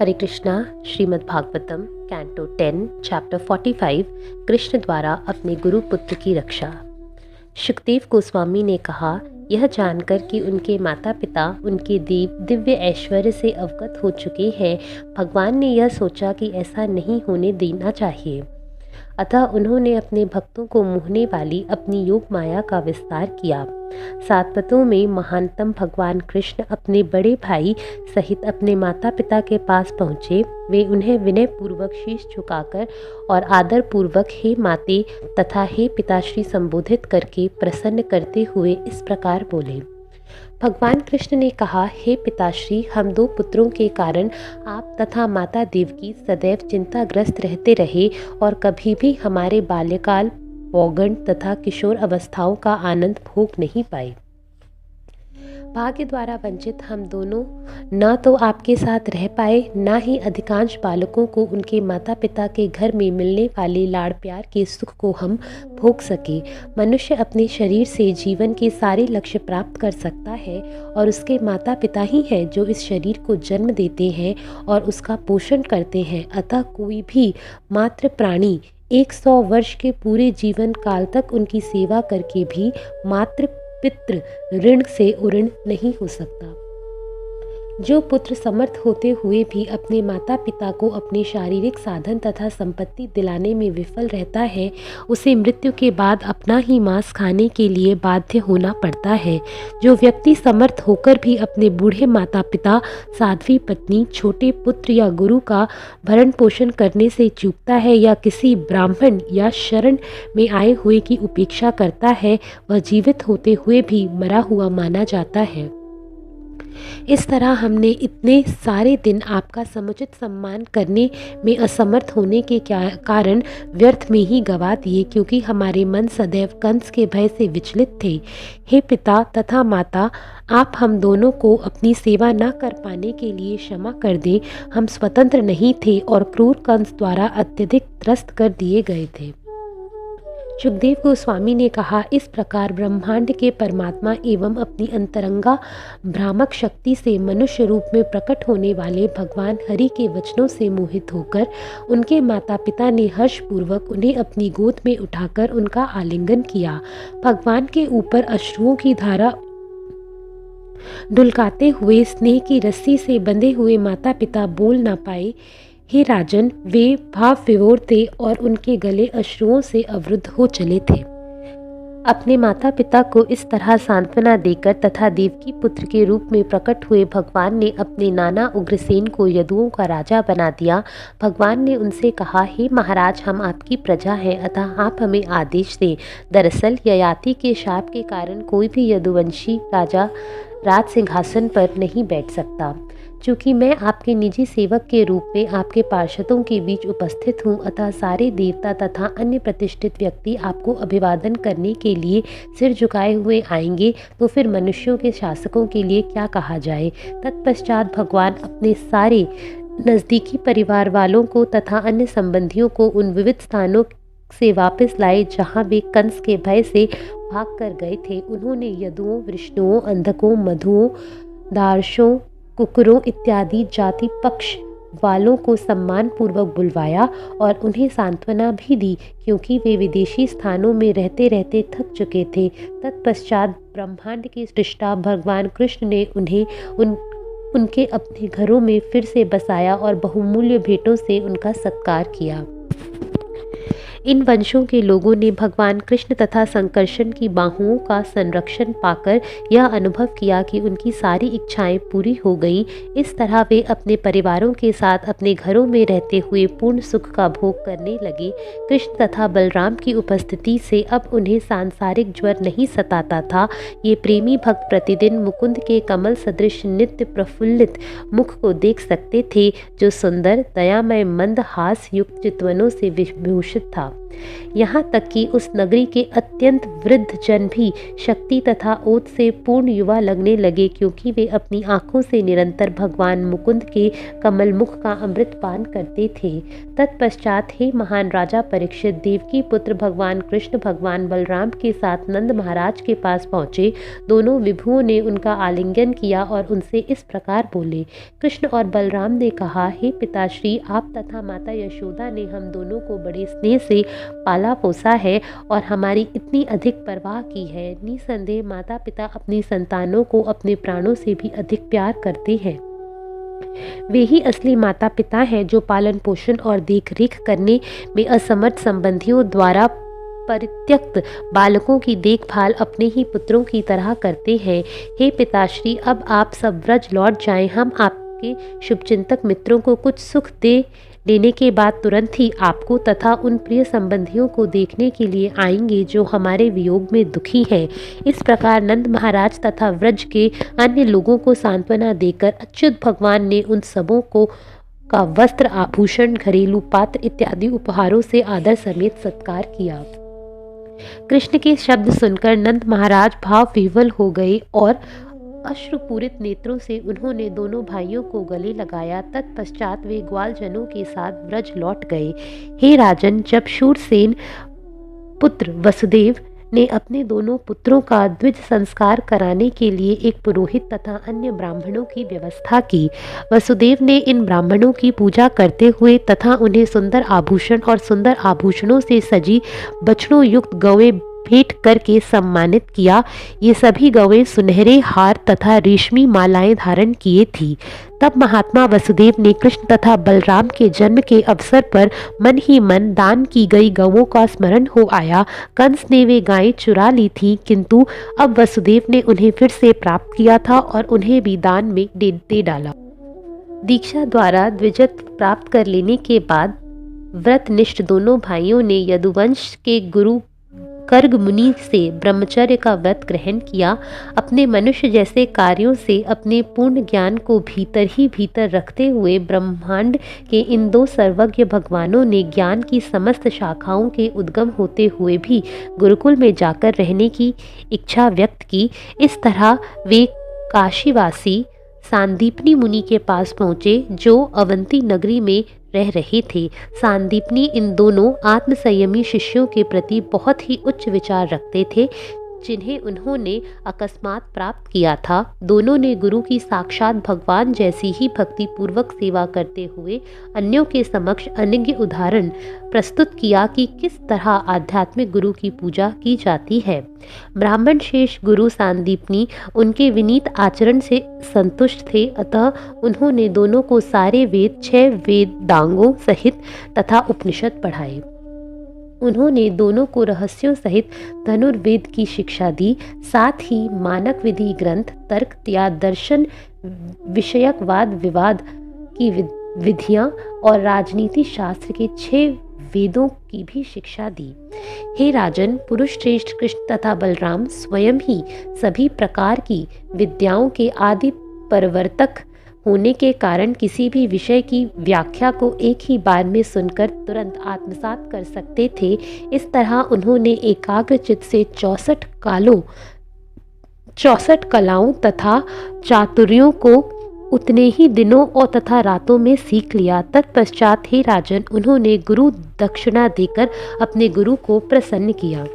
हरे Krishna. Shrimad Bhagavatam canto 10 chapter 45 Krishna द्वारा अपने गुरु पुत्र की रक्षा। सुखदेव गोस्वामी ने कहा, यह जानकर कि उनके माता पिता उनके दिव्य ऐश्वर्य से अवगत हो चुके हैं, भगवान ने यह सोचा कि ऐसा नहीं होने देना चाहिए। अतः उन्होंने अपने भक्तों को मोहने वाली अपनी योग माया का विस्तार किया। सातवतों में महानतम भगवान कृष्ण अपने बड़े भाई सहित अपने माता पिता के पास पहुँचे। वे उन्हें विनय पूर्वक शीश झुकाकर और आदर पूर्वक हे माते तथा हे पिताश्री संबोधित करके प्रसन्न करते हुए इस प्रकार बोले। भगवान कृष्ण ने कहा, हे पिताश्री, हम दो पुत्रों के कारण आप तथा माता देवकी सदैव चिंताग्रस्त रहते रहे और कभी भी हमारे बाल्यकाल, पौगंड तथा किशोर अवस्थाओं का आनंद भोग नहीं पाए। भाग्य द्वारा वंचित हम दोनों न तो आपके साथ रह पाए, न ही अधिकांश बालकों को उनके माता पिता के घर में मिलने वाले लाड़ प्यार के सुख को हम भोग सके। मनुष्य अपने शरीर से जीवन के सारे लक्ष्य प्राप्त कर सकता है और उसके माता पिता ही हैं जो इस शरीर को जन्म देते हैं और उसका पोषण करते हैं। अतः कोई भी मात्र प्राणी 100 वर्ष के पूरे जीवन काल तक उनकी सेवा करके भी मात्र पितृ ऋण से उऋण नहीं हो सकता। जो पुत्र समर्थ होते हुए भी अपने माता पिता को अपने शारीरिक साधन तथा संपत्ति दिलाने में विफल रहता है, उसे मृत्यु के बाद अपना ही मांस खाने के लिए बाध्य होना पड़ता है। जो व्यक्ति समर्थ होकर भी अपने बूढ़े माता पिता, साध्वी पत्नी, छोटे पुत्र या गुरु का भरण पोषण करने से चूकता है या किसी ब्राह्मण या शरण में आए हुए की उपेक्षा करता है, वह जीवित होते हुए भी मरा हुआ माना जाता है। इस तरह हमने इतने सारे दिन आपका समुचित सम्मान करने में असमर्थ होने के कारण व्यर्थ में ही गवा दिए, क्योंकि हमारे मन सदैव कंस के भय से विचलित थे। हे पिता तथा माता, आप हम दोनों को अपनी सेवा न कर पाने के लिए क्षमा कर दें। हम स्वतंत्र नहीं थे और क्रूर कंस द्वारा अत्यधिक त्रस्त कर दिए गए थे। सुखदेव गोस्वामी ने कहा, इस प्रकार ब्रह्मांड के परमात्मा एवं अपनी अंतरंगा भ्रामक शक्ति से मनुष्य रूप में प्रकट होने वाले भगवान हरि के वचनों से मोहित होकर उनके माता पिता ने हर्षपूर्वक उन्हें अपनी गोद में उठाकर उनका आलिंगन किया। भगवान के ऊपर अश्रुओं की धारा डुलकाते हुए स्नेह की रस्सी से बंधे हुए माता पिता बोल ना पाए। हे राजन, वे भाव विभोर थे और उनके गले अश्रुओं से अवरुद्ध हो चले थे। अपने माता पिता को इस तरह सांत्वना देकर तथा देवकी पुत्र के रूप में प्रकट हुए भगवान ने अपने नाना उग्रसेन को यदुओं का राजा बना दिया। भगवान ने उनसे कहा, हे महाराज, हम आपकी प्रजा हैं, अतः आप हमें आदेश दें। दरअसल ययाति के शाप के कारण कोई भी यदुवंशी राजा राज सिंहासन पर नहीं बैठ सकता। चूँकि मैं आपके निजी सेवक के रूप में आपके पार्षदों के बीच उपस्थित हूँ, अतः सारे देवता तथा अन्य प्रतिष्ठित व्यक्ति आपको अभिवादन करने के लिए सिर झुकाए हुए आएंगे, तो फिर मनुष्यों के शासकों के लिए क्या कहा जाए। तत्पश्चात भगवान अपने सारे नज़दीकी परिवार वालों को तथा अन्य संबंधियों को उन विविध स्थानों से वापस लाए जहाँ वे कंस के भय से भाग कर गए थे। उन्होंने यदुओं, विष्णुओं, अंधकों, मधुओं, दार्शों, कुकुरों इत्यादि जाति पक्ष वालों को सम्मान पूर्वक बुलवाया और उन्हें सांत्वना भी दी, क्योंकि वे विदेशी स्थानों में रहते रहते थक चुके थे। तत्पश्चात ब्रह्मांड के सृष्टा भगवान कृष्ण ने उन्हें उनके अपने घरों में फिर से बसाया और बहुमूल्य भेंटों से उनका सत्कार किया। इन वंशों के लोगों ने भगवान कृष्ण तथा संकर्षण की बाहुओं का संरक्षण पाकर यह अनुभव किया कि उनकी सारी इच्छाएं पूरी हो गईं। इस तरह वे अपने परिवारों के साथ अपने घरों में रहते हुए पूर्ण सुख का भोग करने लगे। कृष्ण तथा बलराम की उपस्थिति से अब उन्हें सांसारिक ज्वर नहीं सताता था। ये प्रेमी भक्त प्रतिदिन मुकुंद के कमल सदृश नित्य प्रफुल्लित मुख को देख सकते थे, जो सुंदर, दयामय, मंद हास युक्त चितवनों से विभूषित था। था। यहाँ तक कि उस नगरी के अत्यंत वृद्ध जन भी शक्ति तथा ओत से पूर्ण युवा लगने लगे, क्योंकि वे अपनी आंखों से निरंतर भगवान मुकुंद के कमल मुख का अमृत पान करते थे। तत्पश्चात हे महान राजा परीक्षित, देवकी पुत्र भगवान कृष्ण भगवान बलराम के साथ नंद महाराज के पास पहुँचे। दोनों विभुओं ने उनका आलिंगन किया और उनसे इस प्रकार बोले। कृष्ण और बलराम ने कहा, हे पिताश्री, आप तथा माता यशोदा ने हम दोनों को बड़े स्नेह से पाला पोसा है और हमारी इतनी अधिक परवाह की है। निसंदेह माता पिता अपनी संतानों को अपने प्राणों से भी अधिक प्यार करते हैं। वे ही असली माता पिता हैं जो पालन पोषण और देख रेख करने में असमर्थ संबंधियों द्वारा परित्यक्त बालकों की देखभाल अपने ही पुत्रों की तरह करते हैं। हे पिताश्री, अब आप सब व्रज लौट जाएं। हम आपके शुभचिंतक मित्रों को कुछ सुख दे लेने के बाद तुरंत ही आपको तथा उन प्रिय संबंधियों को देखने के लिए आएंगे जो हमारे वियोग में दुखी हैं। इस प्रकार नंद महाराज तथा व्रज के अन्य लोगों को सांत्वना देकर अच्युत भगवान ने उन सबों को का वस्त्र, आभूषण, घरेलू पात्र इत्यादि उपहारों से आदर समेत सत्कार किया। कृष्ण के शब्द सुनकर नंद महाराज भाव विह्वल हो गए और अश्रुपूरित नेत्रों से उन्होंने दोनों भाइयों को गले लगाया। तत्पश्चात वे ग्वालजनों के साथ व्रज लौट गए। हे राजन, जब शूरसेन पुत्र वसुदेव ने अपने दोनों पुत्रों का द्विज संस्कार कराने के लिए एक पुरोहित तथा अन्य ब्राह्मणों की व्यवस्था की, वसुदेव ने इन ब्राह्मणों की पूजा करते हुए तथा उन्हें सुंदर आभूषण और सुंदर आभूषणों से सजी बछड़ों युक्त गौएं भेंट करके सम्मानित किया। ये सभी गौएं सुनहरे हार तथा रेशमी मालाएं धारण किए थी। तब महात्मा वसुदेव ने कृष्ण तथा बलराम के जन्म के अवसर पर मन ही मन दान की गई गौओं का स्मरण हो आया। कंस ने वे गायें चुरा ली थी, किंतु अब वसुदेव ने उन्हें फिर से प्राप्त किया था और उन्हें भी दान में दे डाला। दीक्षा द्वारा द्विजत्व प्राप्त कर लेने के बाद व्रतनिष्ठ दोनों भाइयों ने यदुवंश के गुरु गर्ग मुनि से ब्रह्मचर्य का व्रत ग्रहण किया। अपने मनुष्य जैसे कार्यों से अपने पूर्ण ज्ञान को भीतर ही भीतर रखते हुए ब्रह्मांड के इन दो सर्वज्ञ भगवानों ने ज्ञान की समस्त शाखाओं के उद्गम होते हुए भी गुरुकुल में जाकर रहने की इच्छा व्यक्त की। इस तरह वे काशीवासी सांदीपनी मुनि के पास पहुँचे, जो अवंती नगरी में रह रहे थे। सांदीपनी इन दोनों आत्मसंयमी शिष्यों के प्रति बहुत ही उच्च विचार रखते थे, जिन्हें उन्होंने अकस्मात प्राप्त किया था। दोनों ने गुरु की साक्षात भगवान जैसी ही भक्ति पूर्वक सेवा करते हुए अन्यों के समक्ष अनन्य उदाहरण प्रस्तुत किया कि किस तरह आध्यात्मिक गुरु की पूजा की जाती है। ब्राह्मण शेष गुरु सांदीपनी उनके विनीत आचरण से संतुष्ट थे, अतः उन्होंने दोनों को सारे वेद, 6 वेदांगों सहित तथा उपनिषद पढ़ाए। उन्होंने दोनों को रहस्यों सहित धनुर्वेद की शिक्षा दी। साथ ही मानक विधि ग्रंथ, तर्क या दर्शन विषयक वाद विवाद की विधियां और राजनीति शास्त्र के 6 वेदों की भी शिक्षा दी। हे राजन, पुरुष श्रेष्ठ कृष्ण तथा बलराम स्वयं ही सभी प्रकार की विद्याओं के आदि परवर्तक होने के कारण किसी भी विषय की व्याख्या को एक ही बार में सुनकर तुरंत आत्मसात कर सकते थे। इस तरह उन्होंने एकाग्रचित्त से 64 कलाओं तथा चातुर्यों को उतने ही दिनों और तथा रातों में सीख लिया। तत्पश्चात हे राजन, उन्होंने गुरु दक्षिणा देकर अपने गुरु को प्रसन्न किया।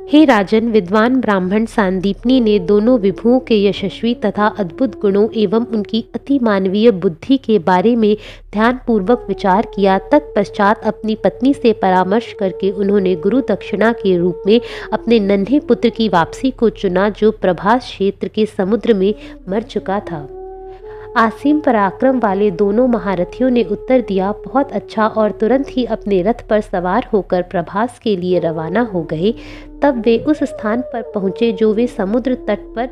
हे राजन, विद्वान ब्राह्मण सांदीपनी ने दोनों विभुओं के यशस्वी तथा अद्भुत गुणों एवं उनकी अति मानवीय बुद्धि के बारे में ध्यानपूर्वक विचार किया। तत्पश्चात अपनी पत्नी से परामर्श करके उन्होंने गुरु दक्षिणा के रूप में अपने नन्हे पुत्र की वापसी को चुना, जो प्रभास क्षेत्र के समुद्र में मर चुका था। आसीम पराक्रम वाले दोनों महारथियों ने उत्तर दिया, बहुत अच्छा, और तुरंत ही अपने रथ पर सवार होकर प्रभास के लिए रवाना हो गए। तब वे उस स्थान पर पहुँचे जो वे समुद्र तट पर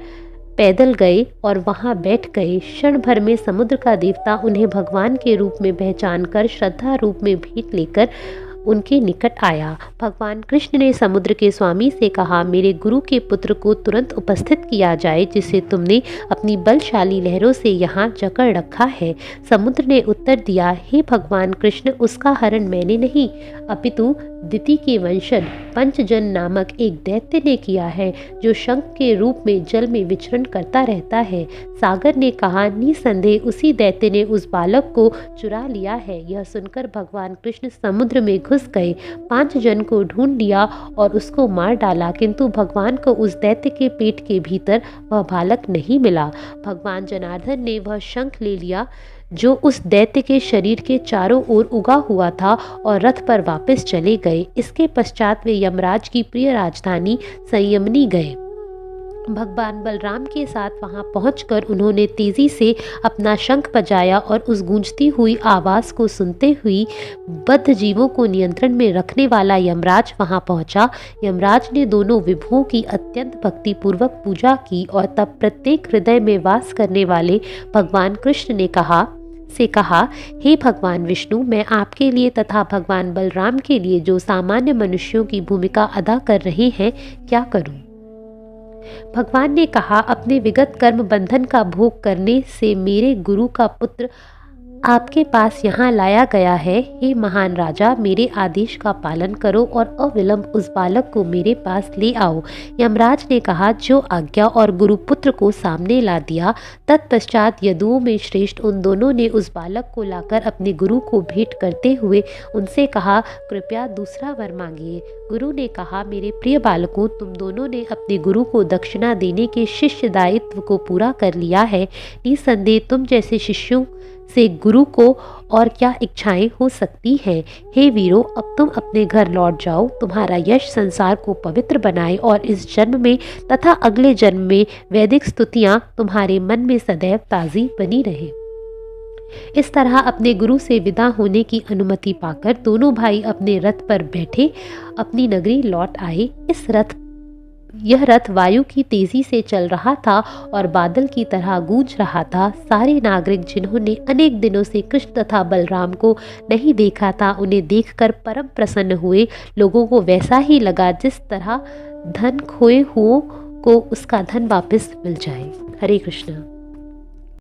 पैदल गए और वहां बैठ गए। क्षण भर में समुद्र का देवता उन्हें भगवान के रूप में पहचान कर श्रद्धा रूप में भेंट लेकर उनके निकट आया। भगवान कृष्ण ने समुद्र के स्वामी से कहा, मेरे गुरु के पुत्र को तुरंत उपस्थित किया जाए जिसे तुमने अपनी बलशाली लहरों से यहाँ जकड़ रखा है। समुद्र ने उत्तर दिया, हे भगवान कृष्ण, उसका हरण मैंने नहीं अपितु दिति के वंशज पंचजन नामक एक दैत्य ने किया है, जो शंख के रूप में जल में विचरण करता रहता है। सागर ने कहा, निसंदेह उसी दैत्य ने उस बालक को चुरा लिया है। यह सुनकर भगवान कृष्ण समुद्र में घुस गए, 5 जन को ढूंढ लिया और उसको मार डाला, किंतु भगवान को उस दैत्य के पेट के भीतर वह बालक नहीं मिला। भगवान जनार्दन ने वह शंख ले लिया जो उस दैत्य के शरीर के चारों ओर उगा हुआ था और रथ पर वापस चले गए। इसके पश्चात वे यमराज की प्रिय राजधानी संयमनी गए। भगवान बलराम के साथ वहां पहुंचकर उन्होंने तेजी से अपना शंख बजाया और उस गूंजती हुई आवाज को सुनते हुए बद्ध जीवों को नियंत्रण में रखने वाला यमराज वहां पहुंचा। यमराज ने दोनों विभुओं की अत्यंत भक्ति पूर्वक पूजा की और तब प्रत्येक हृदय में वास करने वाले भगवान कृष्ण ने कहा, हे भगवान विष्णु, मैं आपके लिए तथा भगवान बलराम के लिए जो सामान्य मनुष्यों की भूमिका अदा कर रहे हैं, क्या करूं? भगवान ने कहा, अपने विगत कर्म बंधन का भोग करने से मेरे गुरु का पुत्र आपके पास यहाँ लाया गया है। हे महान राजा, मेरे आदेश का पालन करो और अविलंब उस बालक को मेरे पास ले आओ। यमराज ने कहा, जो आज्ञा, और गुरुपुत्र को सामने ला दिया। तत्पश्चात यदुओं में श्रेष्ठ उन दोनों ने उस बालक को लाकर अपने गुरु को भेंट करते हुए उनसे कहा, कृपया दूसरा वर मांगिए। गुरु ने कहा, मेरे प्रिय बालकों, तुम दोनों ने अपने गुरु को दक्षिणा देने के शिष्य दायित्व को पूरा कर लिया है। निसंदेह तुम जैसे शिष्यों से गुरु को और क्या इच्छाएं हो सकती हैं। हे वीरों, अब तुम अपने घर लौट जाओ। तुम्हारा यश संसार को पवित्र बनाए और इस जन्म में तथा अगले जन्म में वैदिक स्तुतियां तुम्हारे मन में सदैव ताज़ी बनी रहे। इस तरह अपने गुरु से विदा होने की अनुमति पाकर दोनों भाई अपने रथ पर बैठे अपनी नगरी लौट आए। यह रथ वायु की तेजी से चल रहा था और बादल की तरह गूंज रहा था। सारे नागरिक जिन्होंने अनेक दिनों से कृष्ण तथा बलराम को नहीं देखा था, उन्हें देखकर परम प्रसन्न हुए। लोगों को वैसा ही लगा जिस तरह धन खोए हुओं को उसका धन वापस मिल जाए। हरे कृष्ण।